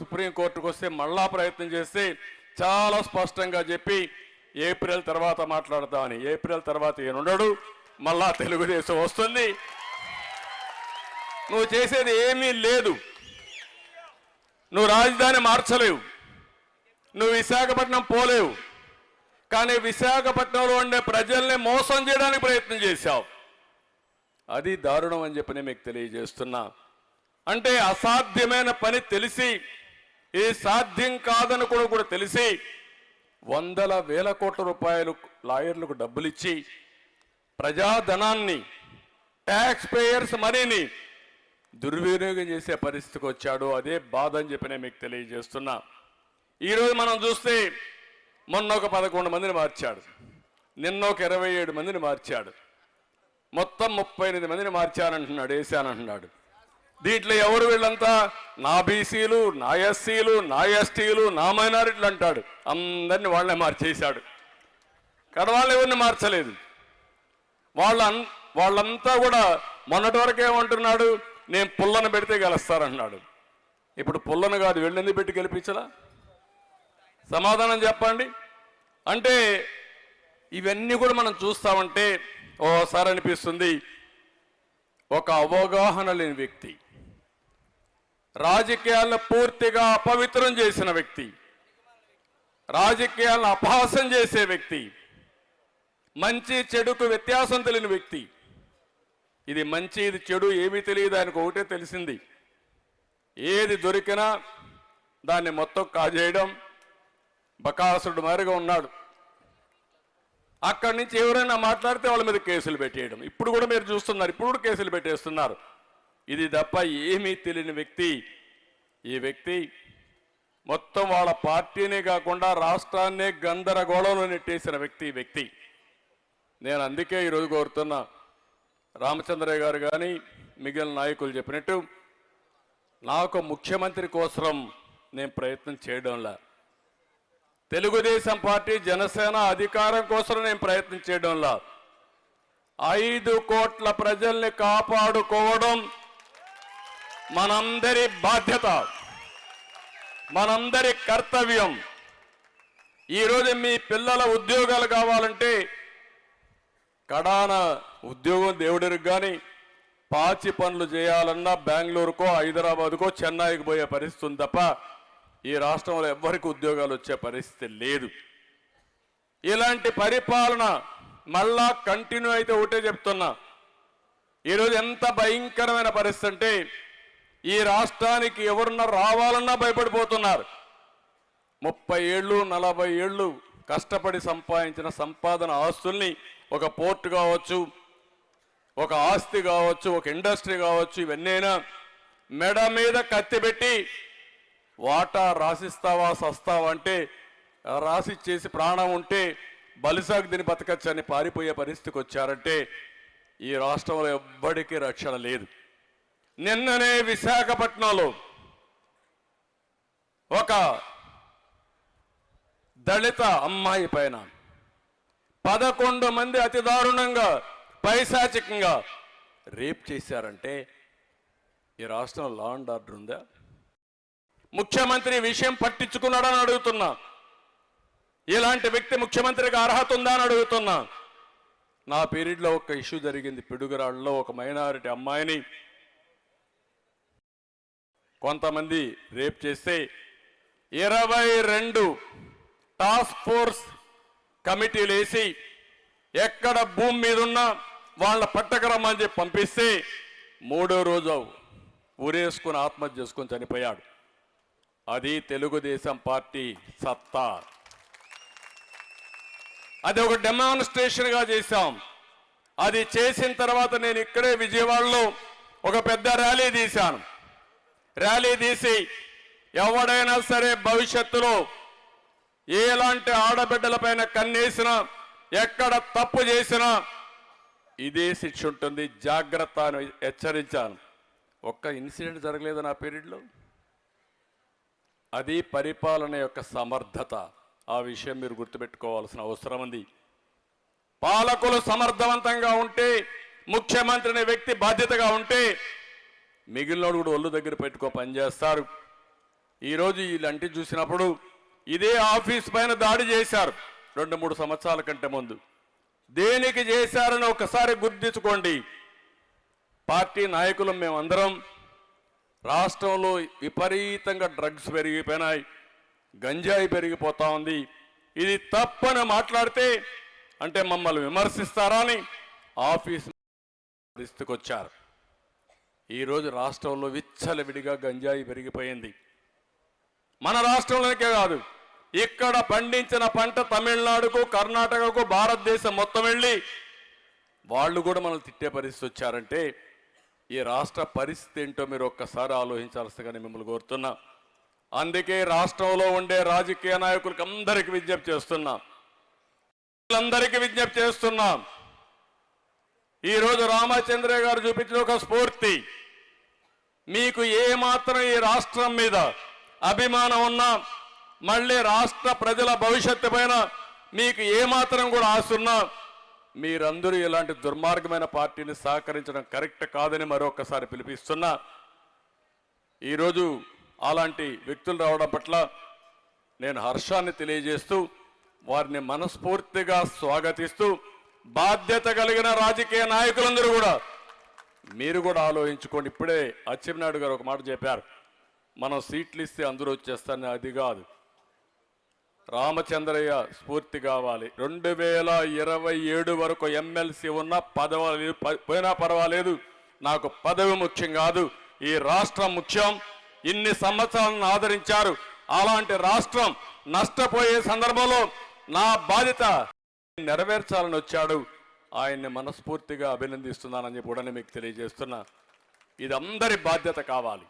సుప్రీంకోర్టుకు వస్తే మళ్ళా ప్రయత్నం చేస్తే చాలా స్పష్టంగా చెప్పి ఏప్రిల్ తర్వాత మాట్లాడతామని. ఏప్రిల్ తర్వాత ఈయనుండడు, మళ్ళా తెలుగుదేశం వస్తుంది. నువ్వు చేసేది ఏమీ లేదు. నువ్వు రాజధాని మార్చలేవు, నువ్వు విశాఖపట్నం పోలేవు, కానీ విశాఖపట్నంలో ఉండే ప్రజల్ని మోసం చేయడానికి ప్రయత్నం చేశావు. అది దారుణం అని చెప్పి నేను మీకు తెలియజేస్తున్నా. అంటే అసాధ్యమైన పని తెలిసి, ఇది సాధ్యం కాదని కూడా తెలిసి వందల వేల కోట్ల రూపాయలు లాయర్లకు డబ్బులు ఇచ్చి ప్రజాధనాన్ని, ట్యాక్స్ పేయర్స్ మనీని దుర్వినియోగం చేసే పరిస్థితికి వచ్చాడు. అదే బాధ అని చెప్పి నేను మీకు తెలియజేస్తున్నా. ఈరోజు మనం చూస్తే మొన్న ఒక 11 మందిని మార్చాడు, నిన్న ఒక 27 మందిని మార్చాడు, మొత్తం 38 మందిని మార్చానంటున్నాడు, వేశానంటున్నాడు. దీంట్లో ఎవరు వీళ్ళంతా? నా బీసీలు, నా ఎస్సీలు, నా ఎస్టీలు, నా మైనారిటీలు అంటాడు. అందరినీ వాళ్ళనే మార్చేశాడు. కడవాళ్ళు ఎవరిని మార్చలేదు. వాళ్ళంతా కూడా మొన్నటి వరకు ఏమంటున్నాడు, నేను పుల్లను పెడితే గెలుస్తారన్నాడు. ఇప్పుడు పుల్లను కాదు, వెళ్ళింది పెట్టి గెలిపించలా? సమాధానం చెప్పండి. అంటే ఇవన్నీ కూడా మనం చూస్తామంటే ఓసారి అనిపిస్తుంది, ఒక అవగాహన లేని వ్యక్తి, రాజకీయాలను పూర్తిగా అపవిత్రం చేసిన వ్యక్తి, రాజకీయాలను అపహాసం చేసే వ్యక్తి, మంచి చెడుకు వ్యత్యాసం తెలియని వ్యక్తి. ఇది మంచి ఇది చెడు ఏమీ తెలియదు, ఆయనకు ఒకటే తెలిసింది, ఏది దొరికినా దాన్ని మొత్తం కాజేయడం. బకాసురుడు మారిగా ఉన్నాడు. అక్కడి నుంచి ఎవరైనా మాట్లాడితే వాళ్ళ మీద కేసులు పెట్టేయడం. ఇప్పుడు కూడా మీరు చూస్తున్నారు, ఇప్పుడు కూడా కేసులు పెట్టేస్తున్నారు. ఇది తప్ప ఏమీ తెలియని వ్యక్తి ఈ వ్యక్తి. మొత్తం వాళ్ళ పార్టీనే కాకుండా రాష్ట్రాన్నే గందరగోళంలో నెట్టేసిన వ్యక్తి ఈ వ్యక్తి. నేను అందుకే ఈరోజు కోరుతున్నా, రామచంద్రయ్య గారు కానీ మిగిలిన నాయకులు చెప్పినట్టు, నాకు ముఖ్యమంత్రి కోసం నేను ప్రయత్నం చేయడంలా, తెలుగుదేశం పార్టీ జనసేన అధికారం కోసం నేను ప్రయత్నం చేయడంలా, 5 కోట్ల ప్రజల్ని కాపాడుకోవడం మనందరి బాధ్యత, మనందరి కర్తవ్యం. ఈరోజు మీ పిల్లల ఉద్యోగాలు కావాలంటే కడాన ఉద్యోగం దేవుడికి కానీ పాచి పనులు చేయాలన్నా బెంగళూరుకో, హైదరాబాద్కో, చెన్నైకి పోయే పరిస్థితి ఉంది తప్ప ఈ రాష్ట్రంలో ఎవ్వరికి ఉద్యోగాలు వచ్చే పరిస్థితి లేదు. ఇలాంటి పరిపాలన మళ్ళా కంటిన్యూ అయితే ఒకటే చెప్తున్నా, ఈరోజు ఎంత భయంకరమైన పరిస్థితి అంటే ఈ రాష్ట్రానికి ఎవరన్నా రావాలన్నా భయపడిపోతున్నారు. 30 ఏళ్ళు 40 ఏళ్ళు కష్టపడి సంపాదించిన సంపాదన ఆస్తుల్ని, ఒక పోర్టు కావచ్చు, ఒక ఆస్తి కావచ్చు, ఒక ఇండస్ట్రీ కావచ్చు, ఇవన్నైనా మెడ మీద కత్తి పెట్టి వాటా రాసిస్తావా సస్తావా అంటే రాసిచ్చేసి ప్రాణం ఉంటే బలిసాగు దీన్ని బతకచ్చని పారిపోయే పరిస్థితికి వచ్చారంటే ఈ రాష్ట్రంలో ఎవ్వడికి రక్షణ లేదు. నిన్ననే విశాఖపట్నంలో ఒక దళిత అమ్మాయి పైన 11 మంది అతి దారుణంగా పైశాచికంగా రేప్ చేశారంటే ఈ రాష్ట్రంలో లా అండ్ ఆర్డర్ ఉందా? ముఖ్యమంత్రి విషయం పట్టించుకున్నాడని అడుగుతున్నా. ఇలాంటి వ్యక్తి ముఖ్యమంత్రికి అర్హత ఉందా అని అడుగుతున్నా. నా పీరియడ్లో ఒక ఇష్యూ జరిగింది. పిడుగురాళ్ళలో ఒక మైనారిటీ అమ్మాయిని కొంతమంది రేప్ చేస్తే 22 టాస్క్ ఫోర్స్ కమిటీలు వేసి ఎక్కడ భూమి మీద ఉన్నా వాళ్ళ పట్టకరమ్మని చెప్పి పంపిస్తే 3వ రోజు ఊరేసుకుని ఆత్మహత్య చేసుకొని చనిపోయాడు. అది తెలుగుదేశం పార్టీ సత్తా. అది ఒక డెమాన్స్ట్రేషన్గా చేశాం. అది చేసిన తర్వాత నేను ఇక్కడే విజయవాడలో ఒక పెద్ద ర్యాలీ తీశాను. ర్యాలీ తీసి ఎవడైనా సరే భవిష్యత్తులో ఎలాంటి ఆడబిడ్డలపైన కన్నేసినా, ఎక్కడ తప్పు చేసినా ఇదే శిక్ష ఉంటుంది, జాగ్రత్త అని హెచ్చరించాను. ఒక్క ఇన్సిడెంట్ జరగలేదు నా పీరియడ్లో. అది పరిపాలన యొక్క సమర్థత. ఆ విషయం మీరు గుర్తుపెట్టుకోవాల్సిన అవసరం ఉంది. పాలకులు సమర్థవంతంగా ఉంటే, ముఖ్యమంత్రి అనే వ్యక్తి బాధ్యతగా ఉంటే మిగిలినోడు కూడా ఒళ్ళు దగ్గర పెట్టుకో పనిచేస్తారు. ఈరోజు వీళ్ళంటి చూసినప్పుడు ఇదే ఆఫీస్ పైన దాడి చేశారు 2-3 సంవత్సరాల కంటే ముందు. దేనికి చేశారని ఒకసారి గుర్తించుకోండి. పార్టీ నాయకులు మేమందరం రాష్ట్రంలో విపరీతంగా డ్రగ్స్ పెరిగిపోయినాయి, గంజాయి పెరిగిపోతా ఉంది, ఇది తప్పని మాట్లాడితే అంటే మమ్మల్ని విమర్శిస్తారా అని ఆఫీస్ పరిస్థితికి వచ్చారు. ఈరోజు రాష్ట్రంలో విచ్చలవిడిగా గంజాయి పెరిగిపోయింది. మన రాష్ట్రంలోకే కాదు, ఇక్కడ పండించిన పంట తమిళనాడుకు, కర్ణాటకకు, భారతదేశం మొత్తం వెళ్ళి వాళ్ళు కూడా మనల్ని తిట్టే పరిస్థితి వచ్చారంటే ఈ రాష్ట్ర పరిస్థితి ఏంటో మీరు ఒక్కసారి ఆలోచించాల్సిందిగా మిమ్మల్ని కోరుతున్నా. అందుకే రాష్ట్రంలో ఉండే రాజకీయ నాయకులకు అందరికీ విజ్ఞప్తి చేస్తున్నాం, ఈరోజు రామచంద్రయ్య గారు చూపించిన ఒక స్ఫూర్తి, మీకు ఏమాత్రం ఈ రాష్ట్రం మీద అభిమానం ఉన్నా, మళ్ళీ రాష్ట్ర ప్రజల భవిష్యత్తు పైన మీకు ఏమాత్రం కూడా ఆశ ఉన్నా, మీరందరూ ఇలాంటి దుర్మార్గమైన పార్టీని సహకరించడం కరెక్ట్ కాదని మరొకసారి పిలిపిస్తున్నా. ఈరోజు అలాంటి వ్యక్తులు రావడం పట్ల నేను హర్షాన్ని తెలియజేస్తూ వారిని మనస్ఫూర్తిగా స్వాగతిస్తూ, బాధ్యత కలిగిన రాజకీయ నాయకులందరూ కూడా మీరు కూడా ఆలోచించుకోండి. ఇప్పుడే అచ్చెన్నాయుడు గారు ఒక మాట చెప్పారు, మనం సీట్లు ఇస్తే అందరూ వచ్చేస్తారని. అది కాదు, రామచంద్రయ్య స్ఫూర్తి కావాలి. 2027 వరకు ఎమ్మెల్సీ ఉన్న పదవి పోయినా పర్వాలేదు, నాకు పదవి ముఖ్యం కాదు, ఈ రాష్ట్రం ముఖ్యం. ఇన్ని సంవత్సరాలను ఆదరించారు, అలాంటి రాష్ట్రం నష్టపోయే సందర్భంలో నా బాధ్యత నెరవేర్చాలని వచ్చాడు. ఆయన్ని మనస్ఫూర్తిగా అభినందిస్తున్నానని చెప్పి కూడా మీకు తెలియజేస్తున్నా. ఇది అందరి బాధ్యత కావాలి,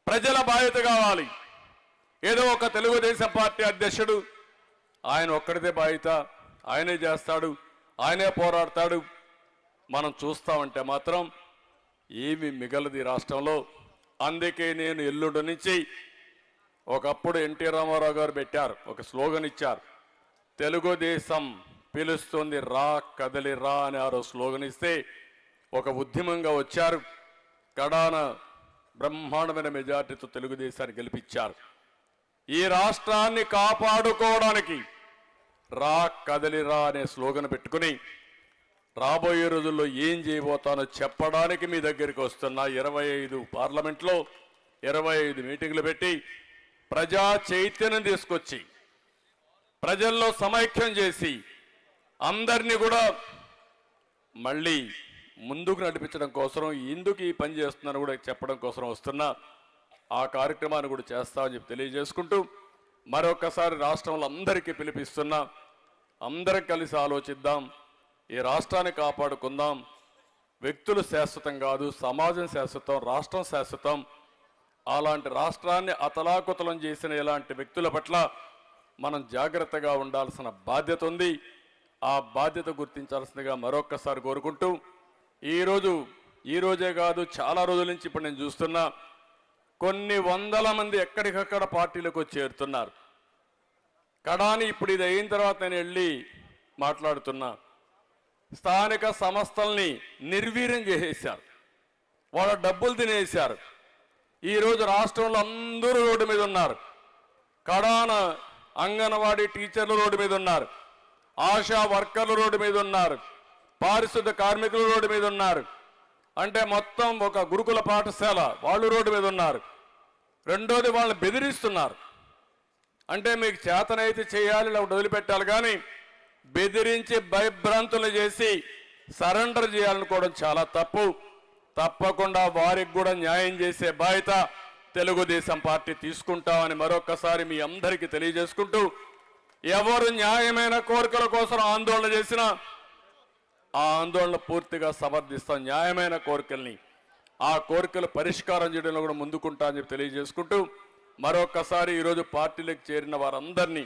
ప్రజల బాధ్యత కావాలి. ఏదో ఒక తెలుగుదేశం పార్టీ అధ్యక్షుడు ఆయన ఒక్కడిదే బాధ్యత, ఆయనే చేస్తాడు, ఆయనే పోరాడతాడు, మనం చూస్తామంటే మాత్రం ఏమి మిగలది రాష్ట్రంలో. అందుకే నేను ఎల్లుండి నుంచి, ఒకప్పుడు ఎన్టీ రామారావు గారు పెట్టారు, ఒక స్లోగన్ ఇచ్చారు, తెలుగుదేశం పిలుస్తుంది రా కదలి రా అని ఆ రోజు స్లోగన్ ఇస్తే ఒక ఉద్యమంగా వచ్చారు. కడాన బ్రహ్మాండమైన మెజార్టీతో తెలుగుదేశాన్ని గెలిపించారు. ఈ రాష్ట్రాన్ని కాపాడుకోవడానికి రా కదలిరా అనే స్లోగన్ పెట్టుకుని రాబోయే రోజుల్లో ఏం చేయబోతానో చెప్పడానికి మీ దగ్గరికి వస్తున్నా. 25 పార్లమెంట్లో 25 మీటింగ్లు పెట్టి ప్రజా చైతన్యం తీసుకొచ్చి ప్రజల్లో సమైక్యం చేసి అందరినీ కూడా మళ్ళీ ముందుకు నడిపించడం కోసం, ఎందుకు ఈ పని చేస్తున్నారో కూడా చెప్పడం కోసం వస్తున్నా. ఆ కార్యక్రమాన్ని కూడా చేస్తామని చెప్పి తెలియజేసుకుంటూ మరొకసారి రాష్ట్రంలో అందరికీ పిలిపిస్తున్నా, అందరం కలిసి ఆలోచిద్దాం, ఈ రాష్ట్రాన్ని కాపాడుకుందాం. వ్యక్తులు శాశ్వతం కాదు, సమాజం శాశ్వతం, రాష్ట్రం శాశ్వతం. అలాంటి రాష్ట్రాన్ని అతలాకుతలం చేసిన ఇలాంటి వ్యక్తుల పట్ల మనం జాగ్రత్తగా ఉండాల్సిన బాధ్యత ఉంది. ఆ బాధ్యత గుర్తించాల్సిందిగా మరొక్కసారి కోరుకుంటూ, ఈ రోజే కాదు చాలా రోజుల నుంచి ఇప్పుడు నేను చూస్తున్నా, కొన్ని వందల మంది ఎక్కడికక్కడ పార్టీలకు చేరుతున్నారు. కడాని ఇప్పుడు ఇది అయిన తర్వాత నేను వెళ్ళి మాట్లాడుతున్నా, స్థానిక సంస్థల్ని నిర్వీర్యం చేసేశారు, వాళ్ళ డబ్బులు తినేశారు. ఈరోజు రాష్ట్రంలో అందరూ రోడ్డు మీద ఉన్నారు. కడాన అంగన్వాడీ టీచర్లు రోడ్డు మీద ఉన్నారు, ఆశా వర్కర్లు రోడ్డు మీద ఉన్నారు, పారిశుద్ధ కార్మికులు రోడ్డు మీద ఉన్నారు. అంటే మొత్తం ఒక గురుకుల పాఠశాల వాళ్ళు రోడ్డు మీద ఉన్నారు. రెండోది వాళ్ళని బెదిరిస్తున్నారు. అంటే మీకు చేతనైతే చేయాలి, లేకపోతే వదిలిపెట్టాలి, కానీ బెదిరించి భయభ్రాంతులు చేసి సరెండర్ చేయాలనుకోవడం చాలా తప్పు. తప్పకుండా వారికి కూడా న్యాయం చేసే బాధ్యత తెలుగుదేశం పార్టీ తీసుకుంటామని మరొకసారి మీ అందరికీ తెలియజేసుకుంటూ, ఎవరు న్యాయమైన కోరికల కోసం ఆందోళన చేసినా ఆ ఆందోళన పూర్తిగా సమర్థిస్తాం. న్యాయమైన కోరికల్ని, ఆ కోరికలు పరిష్కారం చేయడంలో కూడా ముందుకుంటా అని చెప్పి తెలియజేసుకుంటూ, మరొకసారి ఈరోజు పార్టీలకు చేరిన వారందరినీ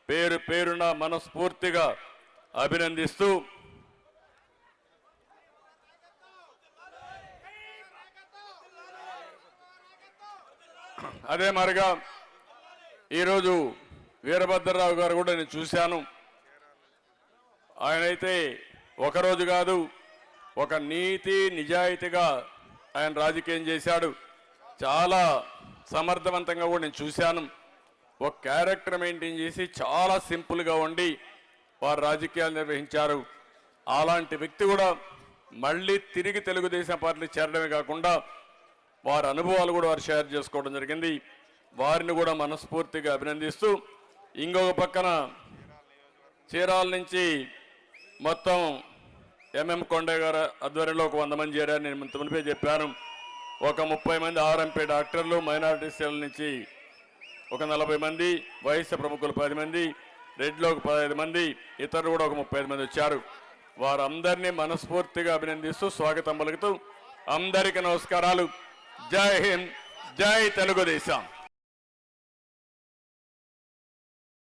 పేరు పేరున మనస్ఫూర్తిగా అభినందిస్తూ, అదే మరిగా ఈరోజు వీరభద్రరావు గారు కూడా నేను చూశాను. ఆయనైతే ఒకరోజు కాదు, ఒక నీతి నిజాయితీగా ఆయన రాజకీయం చేశాడు. చాలా సమర్థవంతంగా కూడా నేను చూశాను. ఒక క్యారెక్టర్ మెయింటైన్ చేసి చాలా సింపుల్గా ఉండి వారు రాజకీయాలు నిర్వహించారు. అలాంటి వ్యక్తి కూడా మళ్ళీ తిరిగి తెలుగుదేశం పార్టీ చేరడమే కాకుండా వారి అనుభవాలు కూడా వారు షేర్ చేసుకోవడం జరిగింది. వారిని కూడా మనస్ఫూర్తిగా అభినందిస్తూ, ఇంకొక పక్కన చీరాల నుంచి మొత్తం ఎంఎం కొండయ్య గారు ఆధ్వర్యంలో ఒక 100 మంది చేరారు. నేను మునిపే చెప్పాను. ఒక 30 మంది ఆర్ఎంపీ డాక్టర్లు, మైనారిటీ సెల్ నుంచి ఒక 40 మంది, వయస్సు ప్రముఖులు 10 మంది, రెడ్లో ఒక 15 మంది, ఇతరులు కూడా ఒక 35 మంది వచ్చారు. వారందరినీ మనస్ఫూర్తిగా అభినందిస్తూ స్వాగతం పలుకుతూ అందరికీ నమస్కారాలు. జై హింద్, జై తెలుగుదేశం.